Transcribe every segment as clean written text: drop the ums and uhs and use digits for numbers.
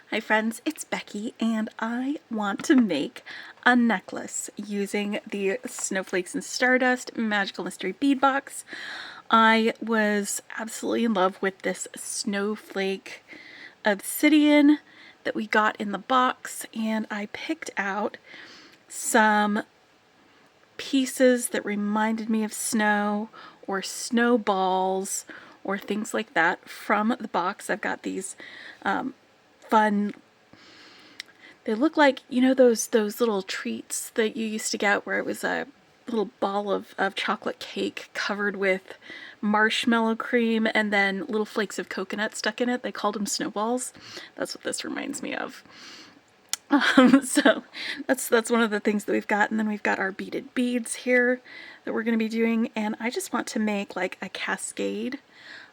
Hi friends, it's Becky and I want to make a necklace using the Snowflakes and Stardust Magical Mystery Bead Box. I was absolutely in love with this snowflake obsidian that we got in the box, and I picked out some pieces that reminded me of snow or snowballs or things like that from the box. I've got these fun, they look like, you know, those little treats that you used to get where it was a little ball of chocolate cake covered with marshmallow cream and then little flakes of coconut stuck in it. They called them snowballs. That's what this reminds me of. So that's one of the things that we've got. And then we've got our beaded beads here that we're going to be doing. And I just want to make like a cascade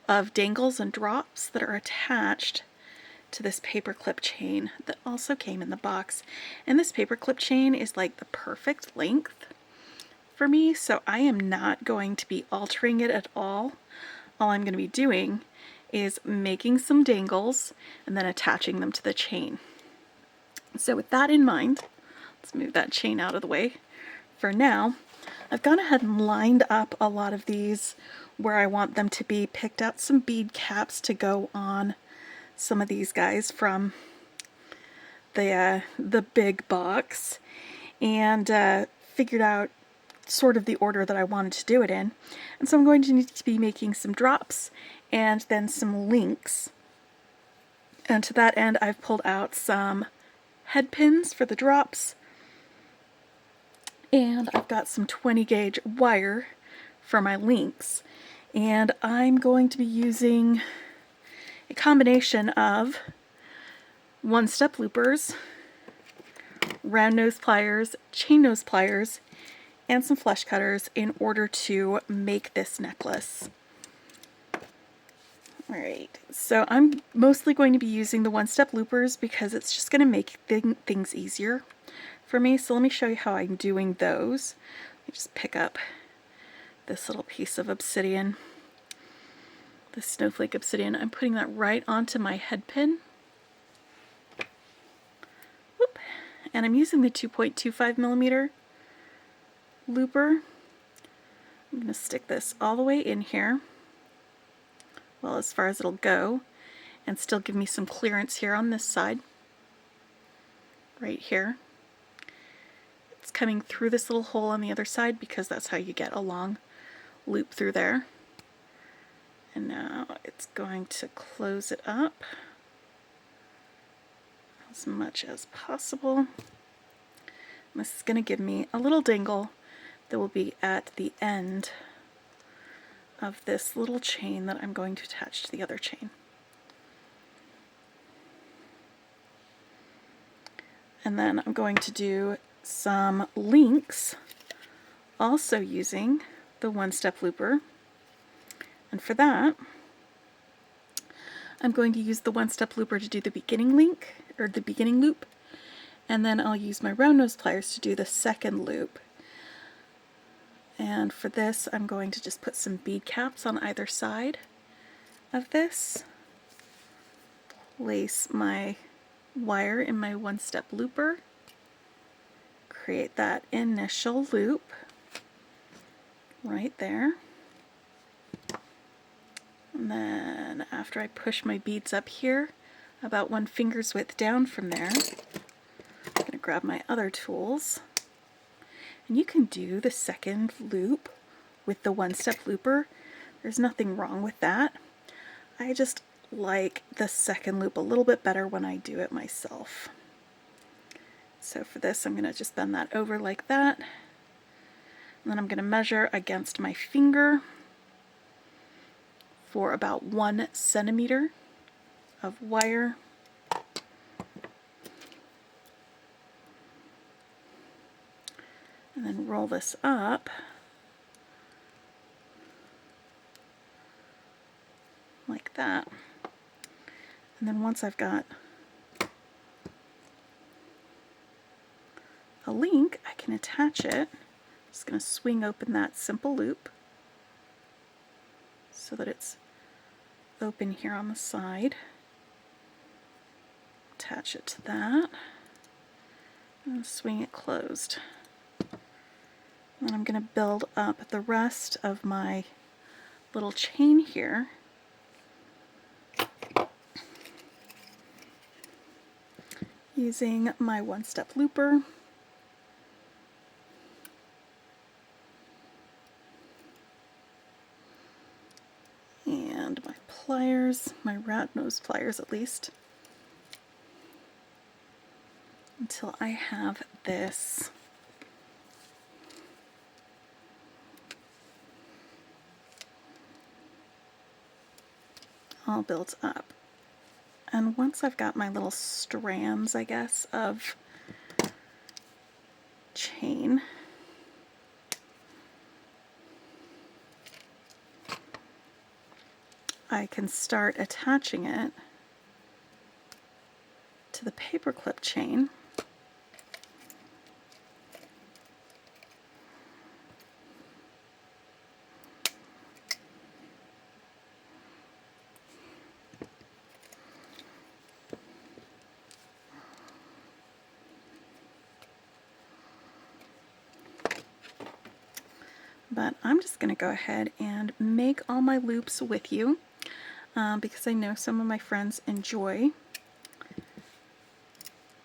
of dangles and drops that are attached to this paperclip chain that also came in the box. And this paperclip chain is like the perfect length for me, so I am not going to be altering it at all. All I'm going to be doing is making some dangles and then attaching them to the chain. So with that in mind, let's move that chain out of the way for now. I've gone ahead and lined up a lot of these where I want them to be, picked out some bead caps to go on some of these guys from the big box, and figured out sort of the order that I wanted to do it in. And so I'm going to need to be making some drops and then some links. And to that end, I've pulled out some head pins for the drops, and I've got some 20 gauge wire for my links. And I'm going to be using a combination of one-step loopers, round nose pliers, chain nose pliers, and some flesh cutters in order to make this necklace. Alright, so I'm mostly going to be using the one-step loopers because it's just going to make things easier for me. So let me show you how I'm doing those. Let me just pick up this little piece of obsidian, the snowflake obsidian. I'm putting that right onto my head pin. Whoop. And I'm using the 2.25 millimeter looper. I'm going to stick this all the way in here, well, as far as it'll go, and still give me some clearance here on this side, right here. It's coming through this little hole on the other side because that's how you get a long loop through there. And now it's going to close it up as much as possible. This is going to give me a little dangle that will be at the end of this little chain that I'm going to attach to the other chain. And then I'm going to do some links, also using the one-step looper. And for that, I'm going to use the one-step looper to do the beginning link, or the beginning loop, and then I'll use my round nose pliers to do the second loop. And for this, I'm going to just put some bead caps on either side of this, place my wire in my one-step looper, create that initial loop right there. And then after I push my beads up here, about 1 finger's width down from there, I'm going to grab my other tools. And you can do the second loop with the one-step looper. There's nothing wrong with that. I just like the second loop a little bit better when I do it myself. So for this, I'm going to just bend that over like that. And then I'm going to measure against my finger for about 1 centimeter of wire. And then roll this up like that. And then once I've got a link, I can attach it. I'm just going to swing open that simple loop so that it's open here on the side. attach it to that and swing it closed. And I'm going to build up the rest of my little chain here. Using my one-step looper. And my pliers, my rat nose pliers at least, until I have this all built up. And once I've got my little strands, I guess, of chain, I can start attaching it to the paperclip chain. But I'm just going to go ahead and make all my loops with you because I know some of my friends enjoy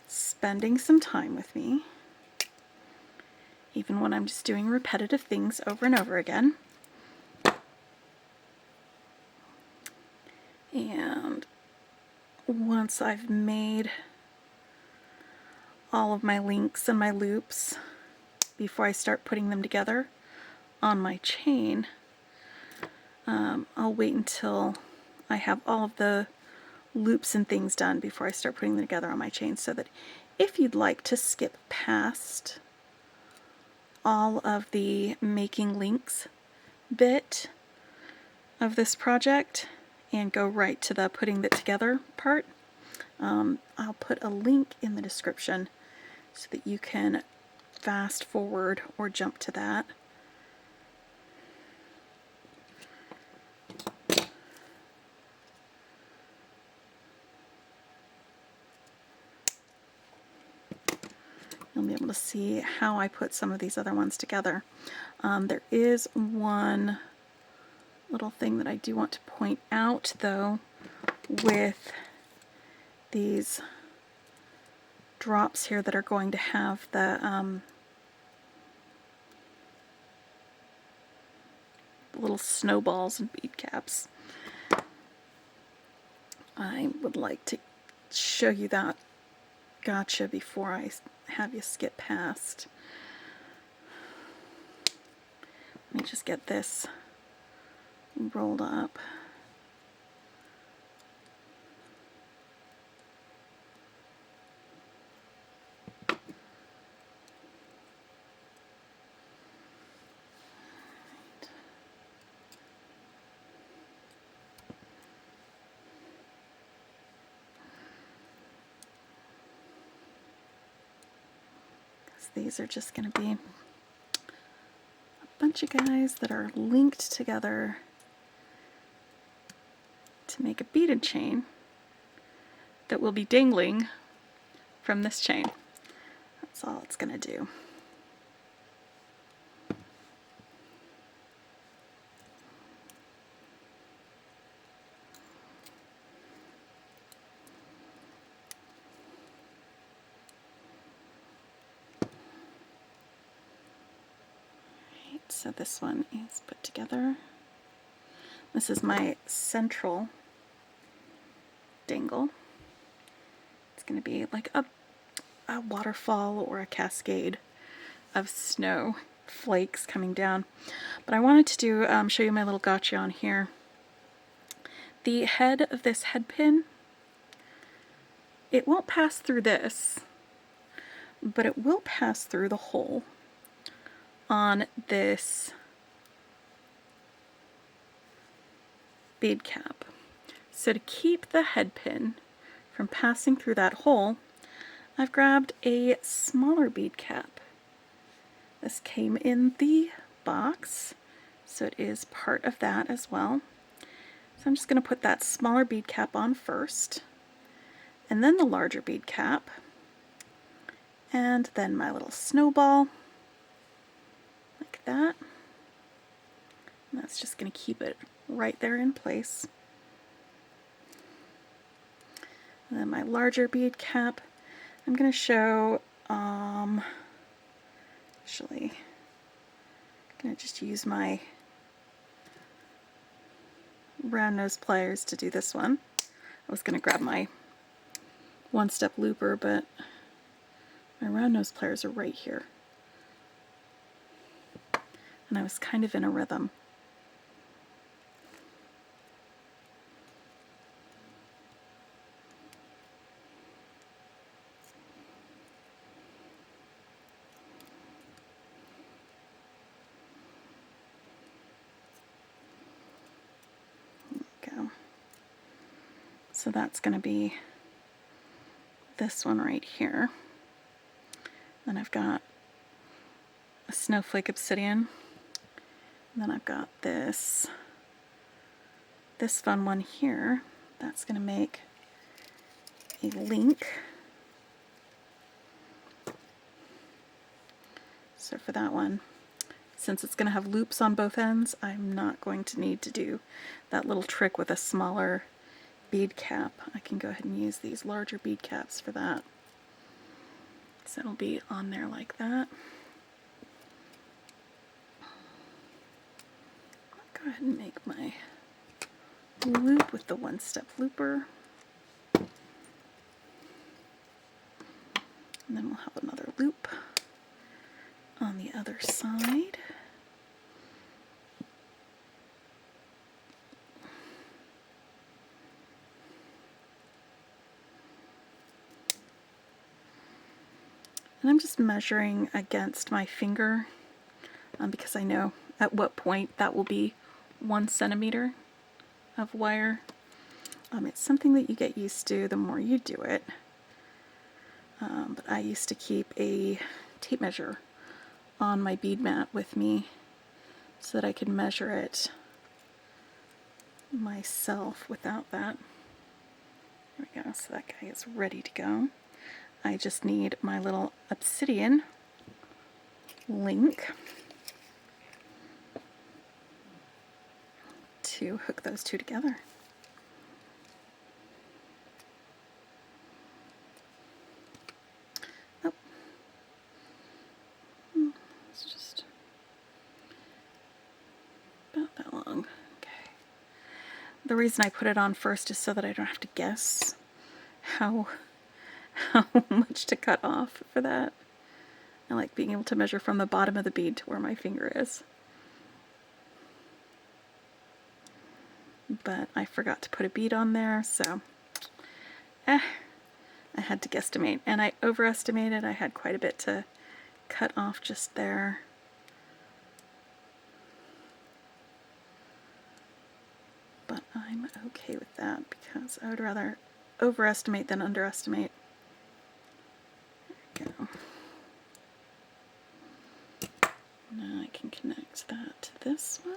spending some time with me, even when I'm just doing repetitive things over and over again. And once I've made all of my links and my loops, before I start putting them together on my chain, I'll wait until I have all of the loops and things done before I start putting them together on my chain, so that if you'd like to skip past all of the making links bit of this project and go right to the putting it together part, I'll put a link in the description so that you can fast forward or jump to that. You'll be able to see how I put some of these other ones together. There is one little thing that I do want to point out, though, with these drops here that are going to have the little snowballs and bead caps. I would like to show you that gotcha before I have you skip past. Let me just get this rolled up. These are just going to be a bunch of guys that are linked together to make a beaded chain that will be dangling from this chain. That's all it's going to do. So this one is put together. This is my central dangle. It's going to be like a waterfall or a cascade of snow flakes coming down. But I wanted to do show you my little gotcha on here. The head of this head pin, it won't pass through this, but it will pass through the hole on this bead cap. So to keep the head pin from passing through that hole, I've grabbed a smaller bead cap. This came in the box, so it is part of that as well. So I'm just going to put that smaller bead cap on first. and then the larger bead cap, and then my little snowball, like that. And that's just going to keep it right there in place. And then my larger bead cap, I'm going to show, actually, I'm going to just use my round nose pliers to do this one. I was going to grab my one-step looper, but my round nose pliers are right here. And I was kind of in a rhythm. Go. So that's going to be this one right here. Then I've got a snowflake obsidian. And then I've got this fun one here. That's going to make a link. So for that one, since it's going to have loops on both ends, I'm not going to need to do that little trick with a smaller bead cap. I can go ahead and use these larger bead caps for that. So it'll be on there like that. I'll go ahead and make my loop with the one-step looper. And then we'll have another loop on the other side. And I'm just measuring against my finger because I know at what point that will be 1 centimeter of wire. It's something that you get used to the more you do it. But I used to keep a tape measure on my bead mat with me so that I could measure it myself without that. There we go, so that guy is ready to go. I just need my little obsidian link to hook those two together. Oh. It's just about that long. Okay. The reason I put it on first is so that I don't have to guess how much to cut off for that. I like being able to measure from the bottom of the bead to where my finger is. But I forgot to put a bead on there, so I had to guesstimate, and I overestimated. I had quite a bit to cut off just there. But I'm okay with that because I would rather overestimate than underestimate. There we go. Now I can connect that to this one.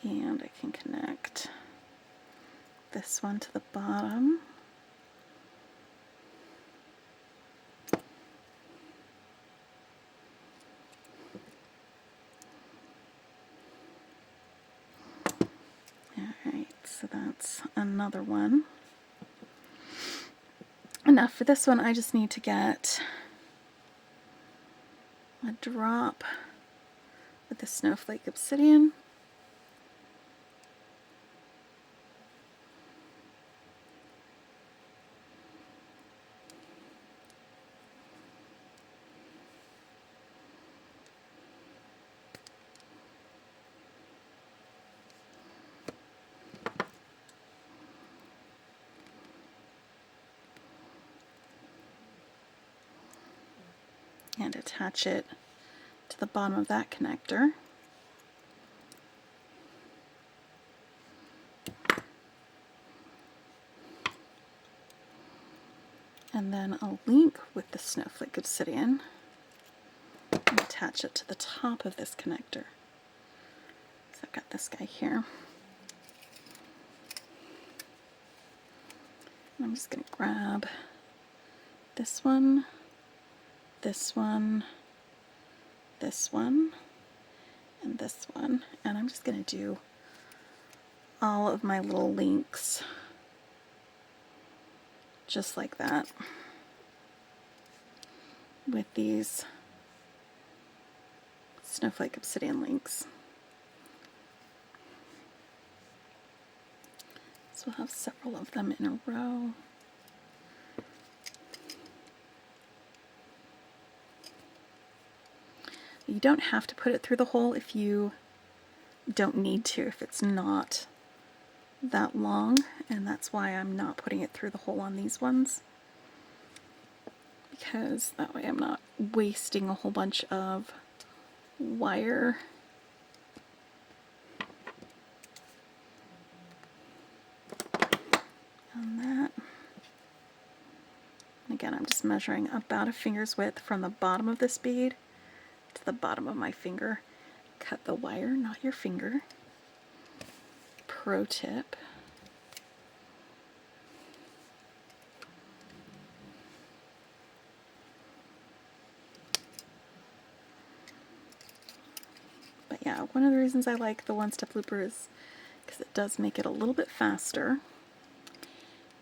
And I can connect this one to the bottom. Alright, so that's another one. And now for this one, I just need to get a drop with the snowflake obsidian. And attach it to the bottom of that connector. And then I'll link with the snowflake obsidian and attach it to the top of this connector. So I've got this guy here. I'm just going to grab this one, this one, this one, and this one, and I'm just going to do all of my little links just like that with these snowflake obsidian links. So we'll have several of them in a row. You don't have to put it through the hole if you don't need to, if it's not that long, and that's why I'm not putting it through the hole on these ones, because that way I'm not wasting a whole bunch of wire. On that. And again, I'm just measuring about a finger's width from the bottom of this bead to the bottom of my finger. Cut the wire, not your finger. Pro tip. But yeah, one of the reasons I like the one-step looper is because it does make it a little bit faster,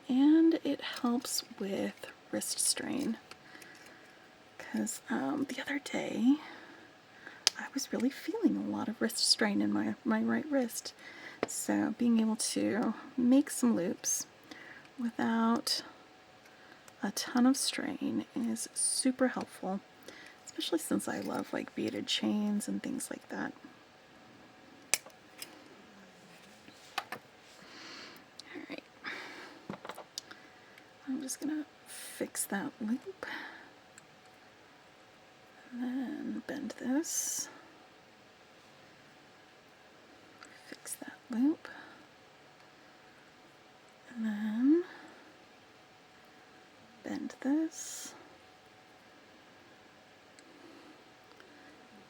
and it helps with wrist strain. Because the other day I was really feeling a lot of wrist strain in my right wrist. So being able to make some loops without a ton of strain is super helpful, especially since I love like beaded chains and things like that. Alright, I'm just gonna fix that loop and then bend this, fix that loop, and then bend this.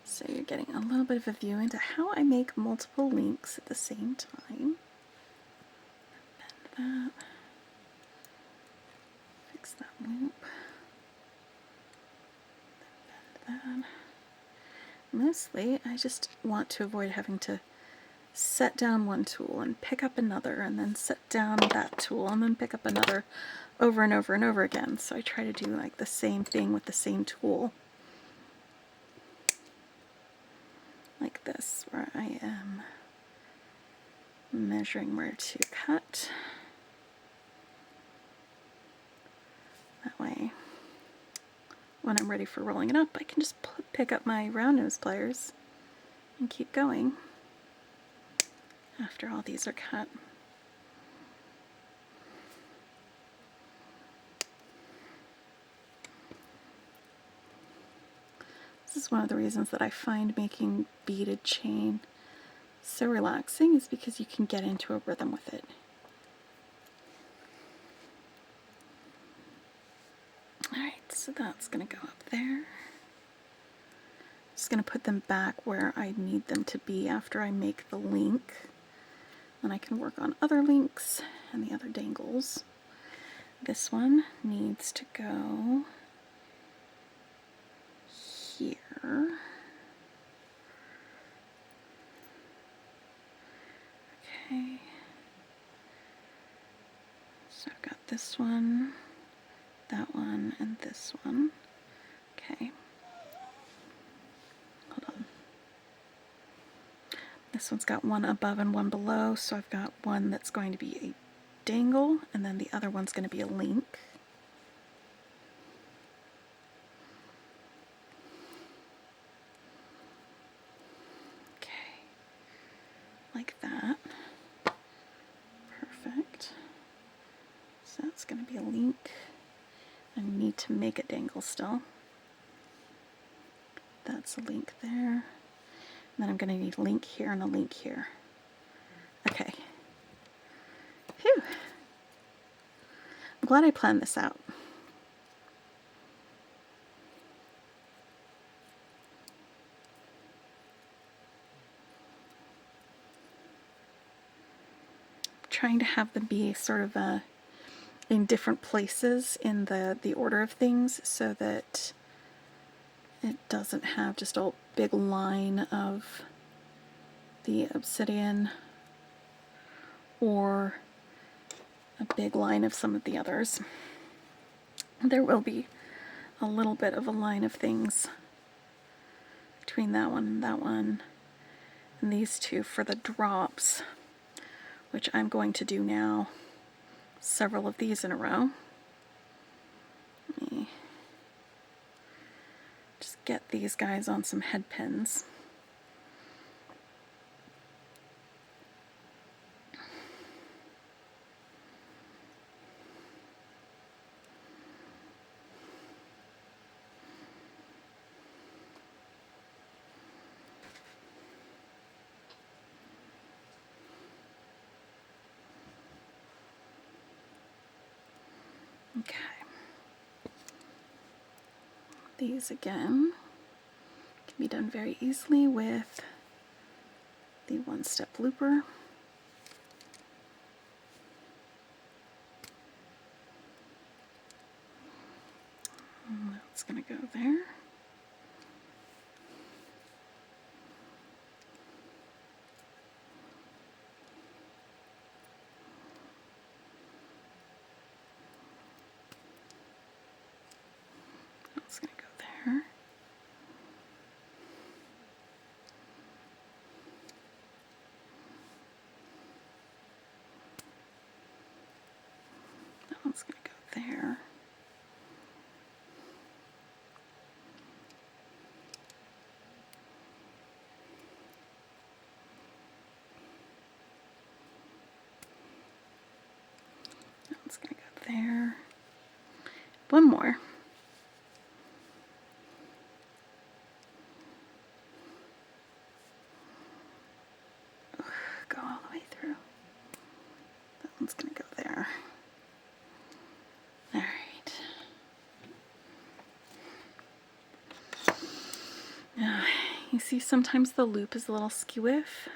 So you're getting a little bit of a view into how I make multiple links at the same time. Bend that, fix that loop, then bend that. Mostly I just want to avoid having to set down one tool and pick up another, and then set down that tool and then pick up another over and over and over again. So I try to do like the same thing with the same tool. Like this, where I am measuring where to cut. That way, when I'm ready for rolling it up, I can just pick up my round nose pliers and keep going after all these are cut. This is one of the reasons that I find making beaded chain so relaxing, is because you can get into a rhythm with it. Alright, so that's going to go up there. Just going to put them back where I need them to be after I make the link. Then I can work on other links and the other dangles. This one needs to go here. Okay. So I've got this one, that one, and this one. Okay. Hold on. This one's got one above and one below, so I've got one that's going to be a dangle, and then the other one's going to be a link. Okay. Like that. Perfect. So that's going to be a link. I need to make a dangle still. That's a link there. And then I'm going to need a link here and a link here. Okay. Phew. I'm glad I planned this out. Trying to have them be sort of a in different places in the order of things so that it doesn't have just a big line of the obsidian or a big line of some of the others. There will be a little bit of a line of things between that one, and these two for the drops, which I'm going to do now. Several of these in a row. Let me just get these guys on some head pins. Okay. These again can be done very easily with the one-step looper. That's going to go there. That's going to go there. That one's going to go there. That one's going to go there. One more. Go all the way through. That one's going to go there. All right. Now, you see sometimes the loop is a little skewiff.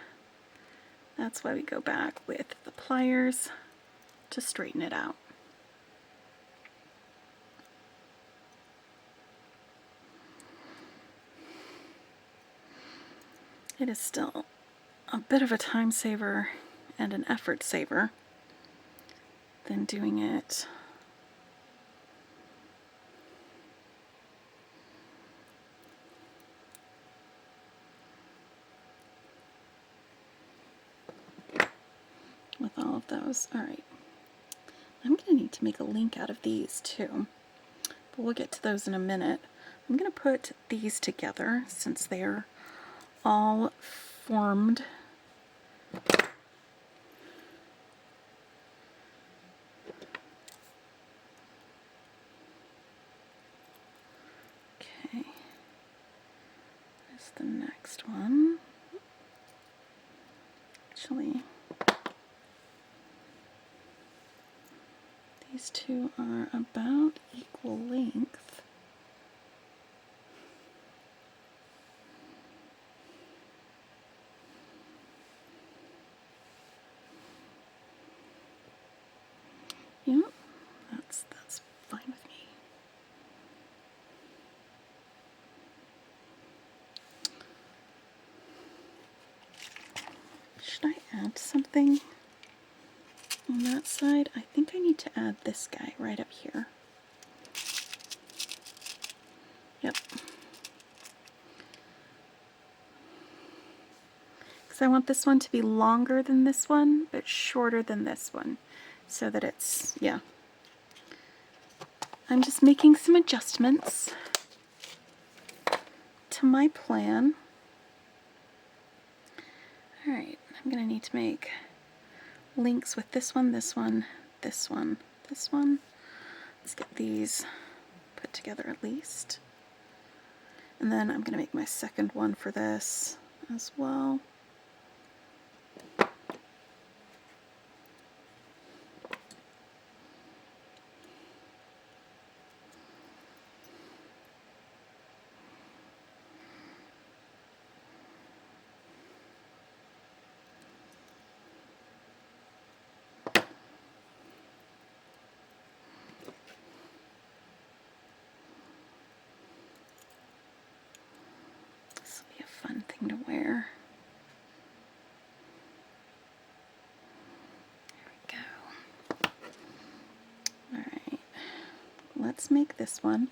That's why we go back with the pliers to straighten it out. It is still a bit of a time saver and an effort saver than doing it with all of those. All right, I'm going to need to make a link out of these too, but we'll get to those in a minute. I'm going to put these together since they're all formed. Okay, there's the next one. Actually, these two are about equal length. Yeah, that's fine with me. Should I add something on that side? I think I need to add this guy right up here. Yep. Because I want this one to be longer than this one, but shorter than this one, so that it's, yeah. I'm just making some adjustments to my plan. Alright, I'm going to need to make links with this one, this one, this one, this one. Let's get these put together at least. And then I'm going to make my second one for this as well. let's make this one,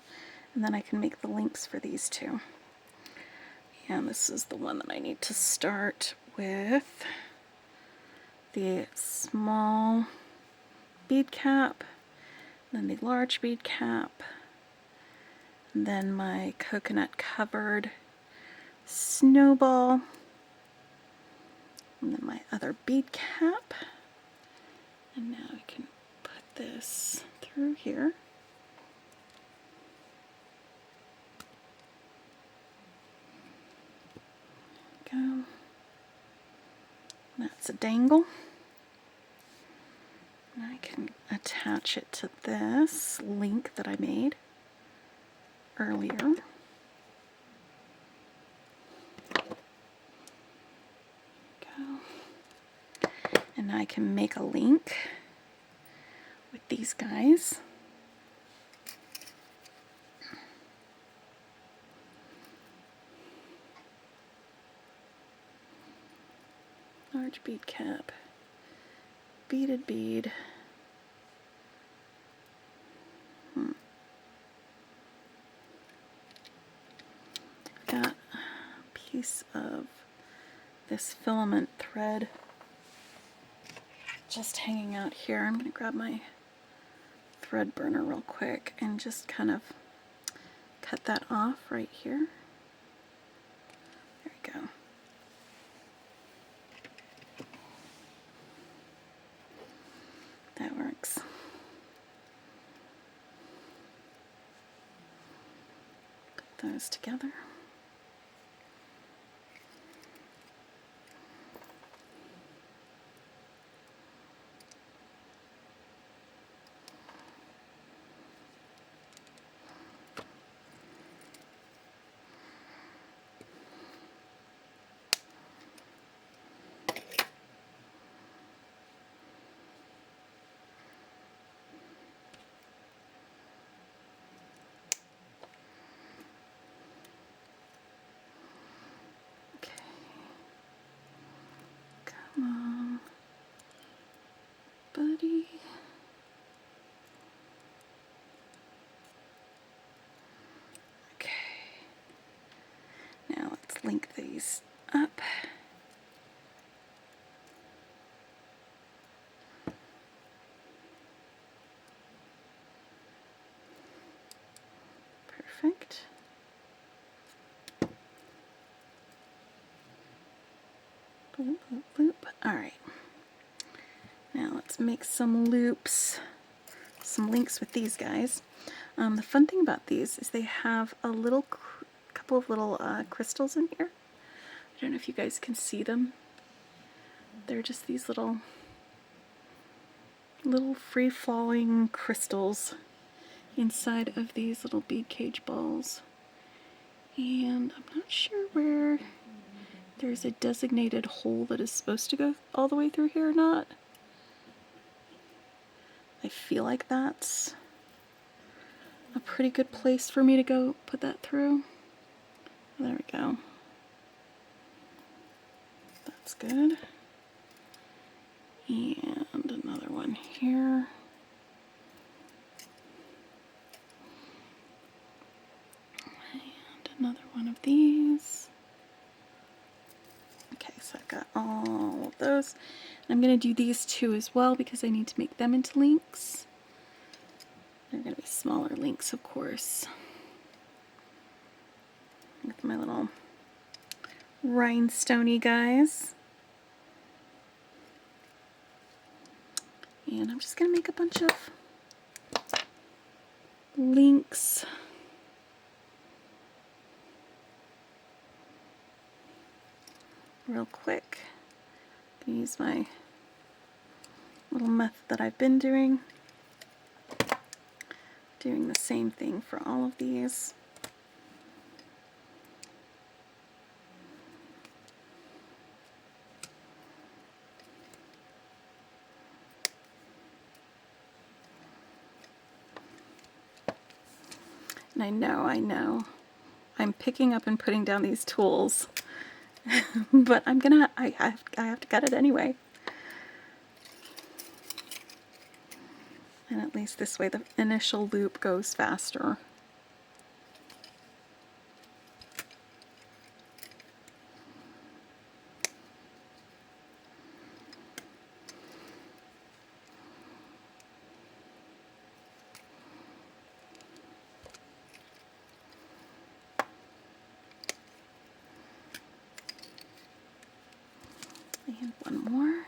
and then I can make the links for these two. And this is the one that I need to start with the small bead cap, then the large bead cap, and then my coconut covered snowball, and then my other bead cap. And now I can put this through here. Go. That's a dangle. And I can attach it to this link that I made earlier. Go. And I can make a link with these guys. Large bead cap, beaded bead. Got a piece of this filament thread just hanging out here. I'm going to grab my thread burner real quick and just kind of cut that off right here. There we go. That works. Put those together. Come on, buddy. Okay. Now let's link these up. Perfect. Boop, boop, boop. All right. Now let's make some loops, some links with these guys. The fun thing about these is they have a little, couple of little crystals in here. I don't know if you guys can see them. They're just these little free-falling crystals inside of these little bead cage balls. And I'm not sure where there's a designated hole that is supposed to go all the way through here or not. I feel like that's a pretty good place for me to go put that through. There we go. That's good. And another one here. And another one of these. Okay, so I've got all of those. And I'm going to do these two as well because I need to make them into links. They're going to be smaller links, of course. With my little rhinestoney guys. And I'm just going to make a bunch of links. Real quick. I'm going to use my little method that I've been doing. Doing the same thing for all of these. And I know, I'm picking up and putting down these tools, but I have to cut it anyway. And at least this way the initial loop goes faster. And one more.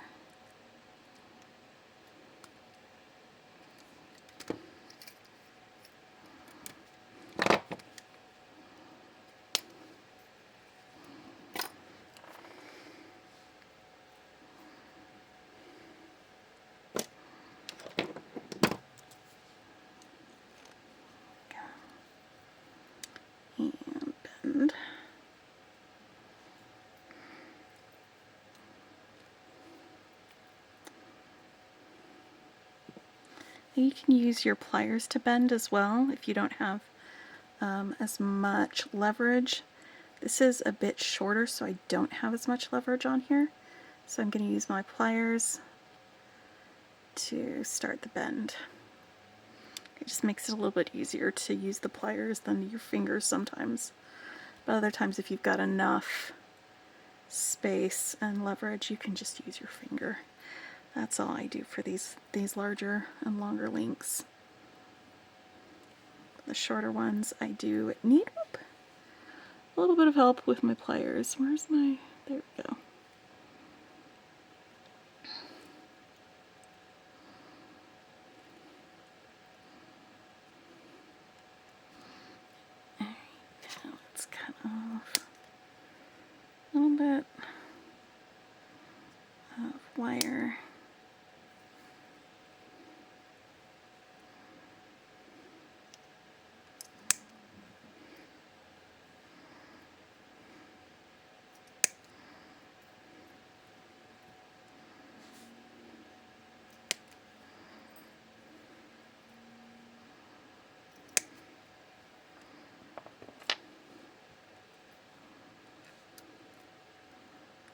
And bend. You can use your pliers to bend as well if you don't have as much leverage. This is a bit shorter, so I don't have as much leverage on here. So I'm going to use my pliers to start the bend. It just makes it a little bit easier to use the pliers than your fingers sometimes. But other times, if you've got enough space and leverage, you can just use your finger. That's all I do for these larger and longer links. The shorter ones, I do need a little bit of help with my pliers. Where's my, there we go. Alright, now let's cut off a little bit of wire.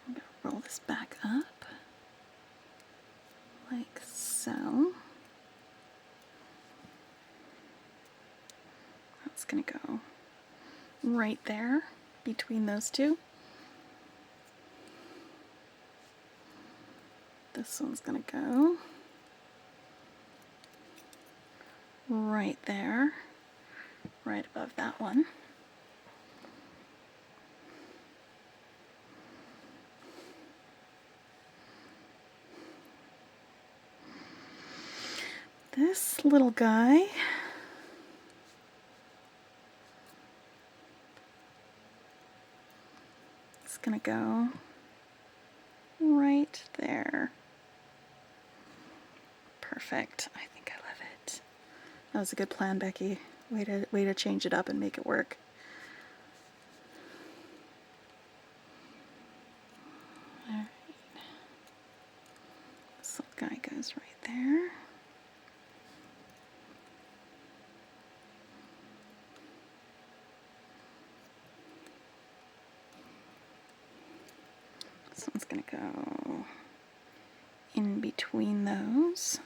I'm going to roll this back up like so. That's going to go right there between those two. This one's going to go right there, right above that one. This little guy is going to go right there. Perfect. I think I love it. That was a good plan, Becky. Way to change it up and make it work. All right. This little guy goes right there. This one's going to go in between those.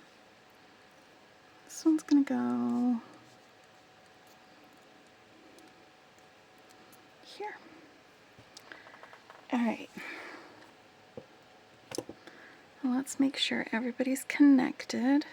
This one's going to go here. All right. Let's make sure everybody's connected.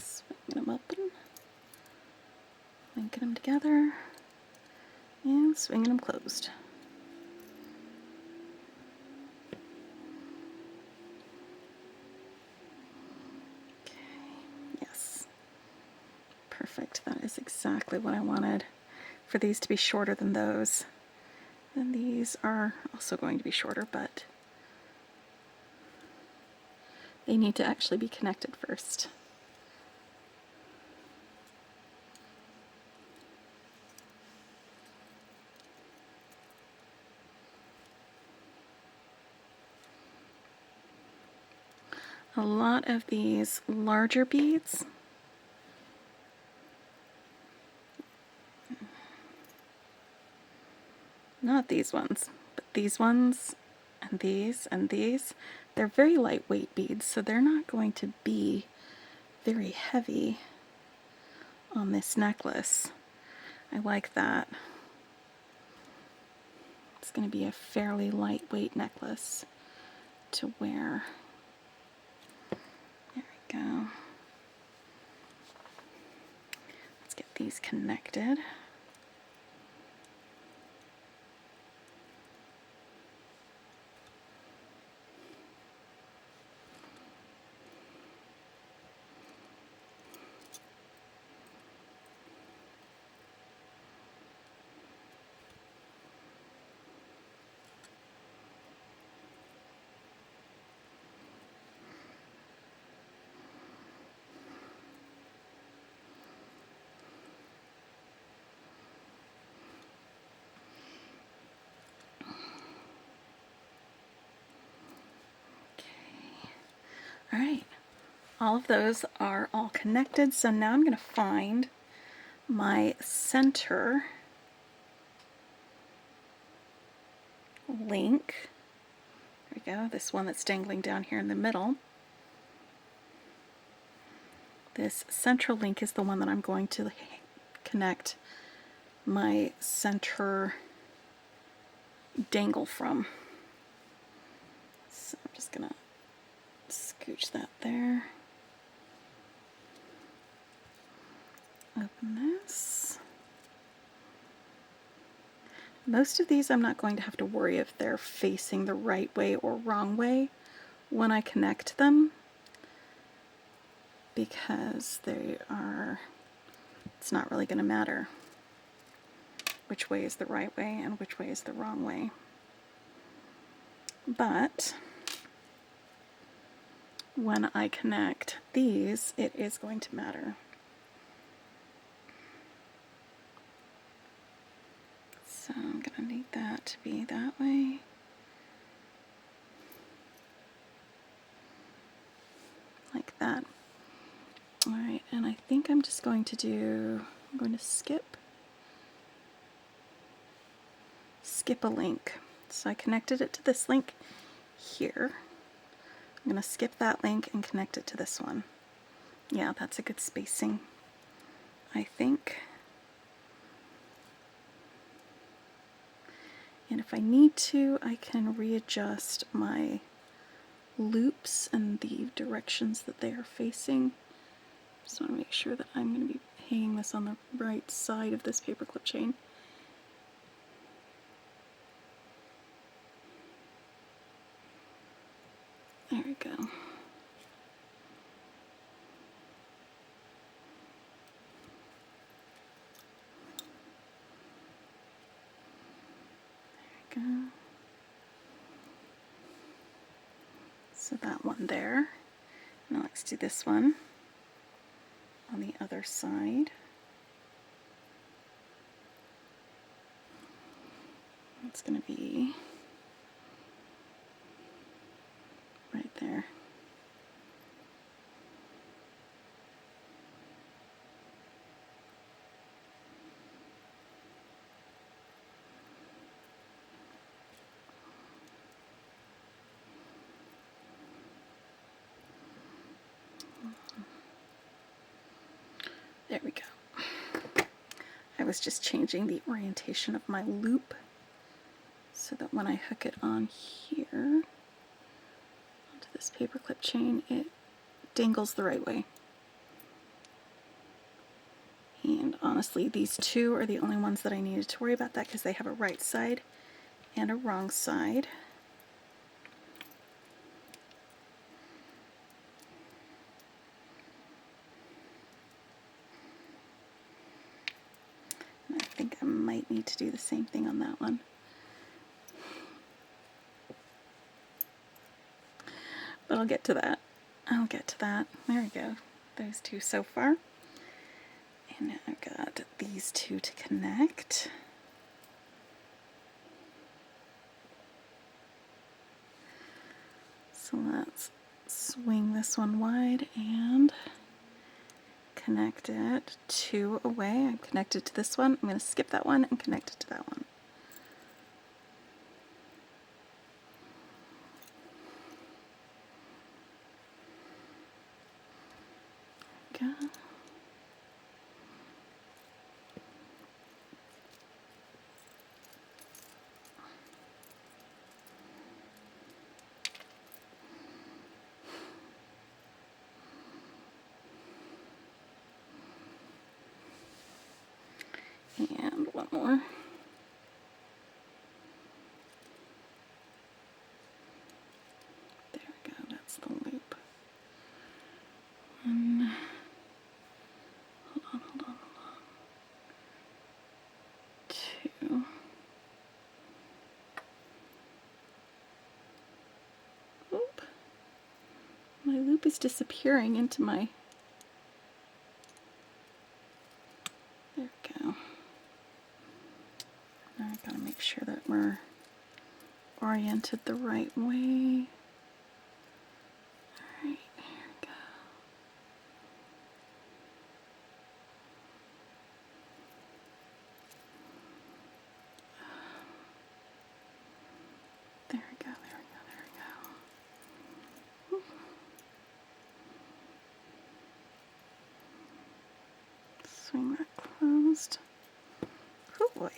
Swinging them open, linking them together, and swinging them closed. Okay, yes. Perfect. That is exactly what I wanted for these to be shorter than those. And these are also going to be shorter, but they need to actually be connected first. a lot of these larger beads. Not these ones, but these ones and these, they're very lightweight beads, so they're not going to be very heavy on this necklace. I like that. It's going to be a fairly lightweight necklace to wear. There we go. Let's get these connected. All right, all of those are all connected, so now I'm going to find my center link. There we go, this one that's dangling down here in the middle. This central link is the one that I'm going to connect my center dangle from. So I'm just going to scooch that there. Open this. Most of these I'm not going to have to worry if they're facing the right way or wrong way when I connect them, because it's not really going to matter which way is the right way and which way is the wrong way. But when I connect these, it is going to matter. So I'm going to need that to be that way. Like that. Alright, and I think I'm just going to skip a link. So I connected it to this link here. I'm going to skip that link and connect it to this one. Yeah, that's a good spacing, I think. And if I need to, I can readjust my loops and the directions that they are facing. Just want to make sure that I'm going to be hanging this on the right side of this paperclip chain. There we go. There we go. So that one there. Now let's do this one on the other side. It's going to be right there. There we go. I was just changing the orientation of my loop so that when I hook it on here onto this paperclip chain, it dangles the right way. And honestly, these two are the only ones that I needed to worry about that, because they have a right side and a wrong side. And I think I might need to do the same thing on that one. But I'll get to that. I'll get to that. There we go. Those two so far. And now I've got these two to connect. So let's swing this one wide and connect it 2 away. I'm connected to this one. I'm going to skip that one and connect it to that one. Go. And one more. There we go, that's the loop. One. Hold on. 2. Oop. My loop is disappearing into my... There we go. Now I've got to make sure that we're oriented the right way. Alright, here we go. There we go. Whew. Swing that closed. Oh boy.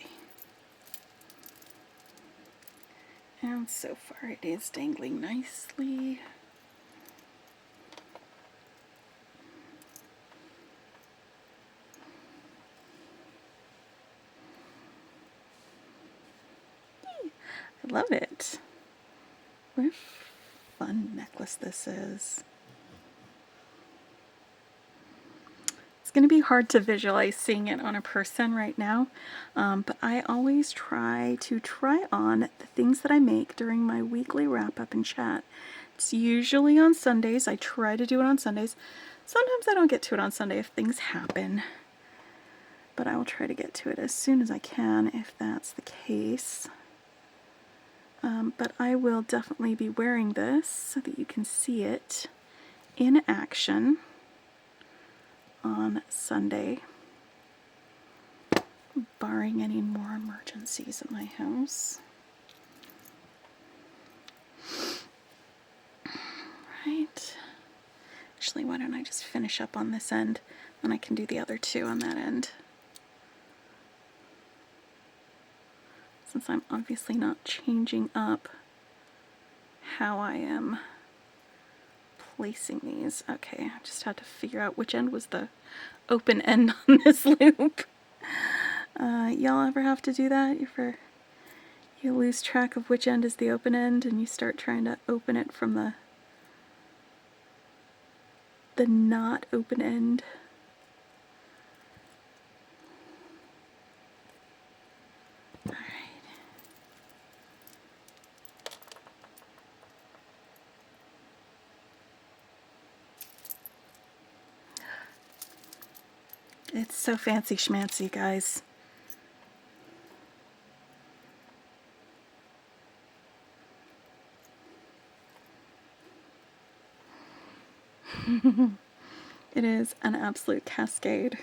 And so far it is dangling nicely. I love it. What a fun necklace this is. It's going to be hard to visualize seeing it on a person right now, but I always try on the things that I make during my weekly wrap-up and chat. It's usually on Sundays. I try to do it on Sundays. Sometimes I don't get to it on Sunday if things happen, but I will try to get to it as soon as I can if that's the case. But I will definitely be wearing this so that you can see it in action on Sunday, barring any more emergencies at my house. Right. Actually, why don't I just finish up on this end, then I can do the other 2 on that end. Since I'm obviously not changing up how I am placing these. Okay, I just had to figure out which end was the open end on this loop. Y'all ever have to do that? You lose track of which end is the open end and you start trying to open it from the not open end. Alright. It's so fancy schmancy, guys. It is an absolute cascade,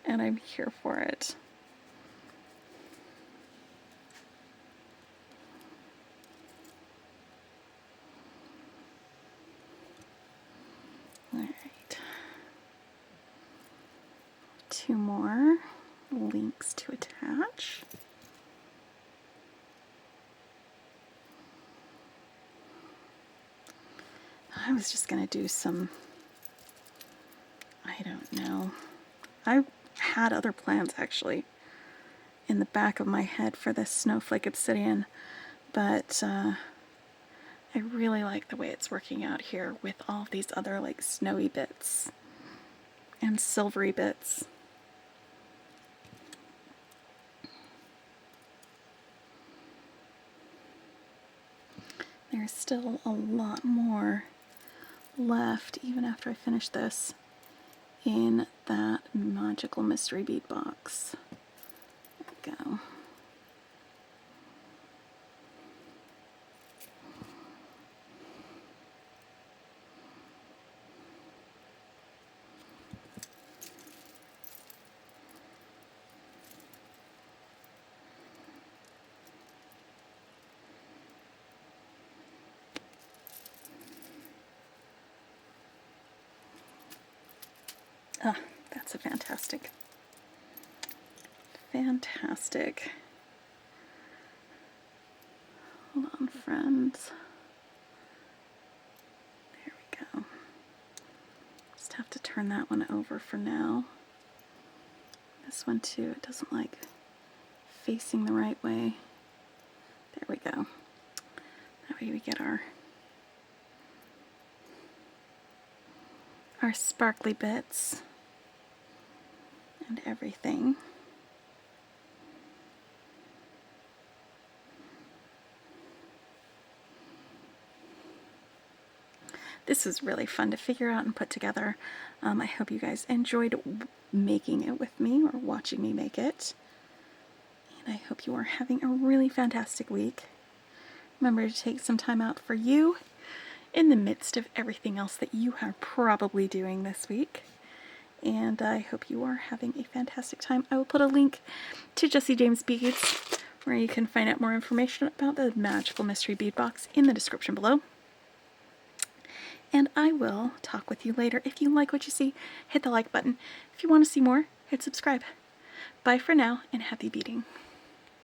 and I'm here for it. All right. 2 more links to attach. I was just going to do some, I don't know. I had other plans actually in the back of my head for this snowflake obsidian, but I really like the way it's working out here with all these other like snowy bits and silvery bits. There's still a lot more left even after I finish this in that magical mystery bead box. There we go. Ah, that's a fantastic. Hold on, friends. There we go. Just have to turn that one over for now. This one too, it doesn't like facing the right way. There we go. That way we get our sparkly bits and everything. This was really fun to figure out and put together. I hope you guys enjoyed making it with me or watching me make it. And I hope you are having a really fantastic week. Remember to take some time out for you in the midst of everything else that you are probably doing this week. And I hope you are having a fantastic time. I will put a link to Jessie James Beads where you can find out more information about the Magical Mystery Bead Box in the description below. And I will talk with you later. If you like what you see, hit the like button. If you want to see more, hit subscribe. Bye for now, and happy beading.